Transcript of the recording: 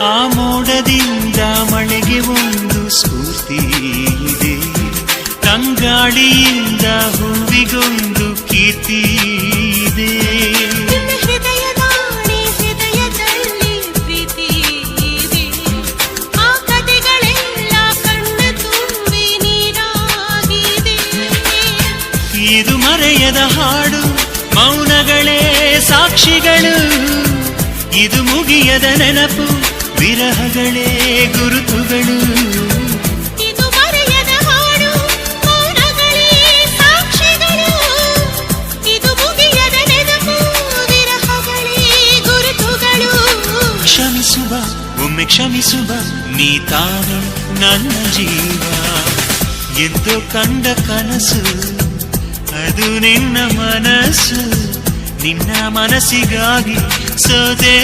ಆ ಮೋಡದಿಂದ ಮಳೆಗೆ ಒಂದು ಸ್ಫೂರ್ತಿ ಇದೆ, ತಂಗಾಳಿಯಿಂದ ಹೂವಿಗೊಂದು ಕೀರ್ತಿ ಇದೆ. ಹೃದಯದಲ್ಲಿ ಪ್ರೀತಿ ಇದೆ, ಆ ಕಥೆಗಳೆಲ್ಲ ಕಣ್ಣ ತುಂಬಿ ನೀರಾಗಿದೆ. ಇದು ಮರೆಯದ ಹಾಡು, ಮೌನಗಳೇ ಸಾಕ್ಷಿಗಳು. ಇದು ಮುಗಿಯದ ನೆನಪು, ವಿರಹಗಳೇ ಗುರುತುಗಳು. ಇದು ಮರೆಯದ ಹಾಡು, ಮೌನಗಳೇ ಸಾಕ್ಷಿಗಳು. ಇದು ಮುಗಿಯದ ನೆನಪು, ವಿರಹಗಳೇ ಗುರುತುಗಳು. ಕ್ಷಮಿಸುವ, ಒಮ್ಮೆ ಕ್ಷಮಿಸುವ, ನೀ ತಾನೆ ನನ್ನ ಜೀವ. ಎಂದು ಕಂಡ ಕನಸು ಅದು ನಿನ್ನ ಮನಸ್ಸು, ನಿನ್ನ ಮನಸ್ಸಿಗಾಗಿ ಸೋದೆ.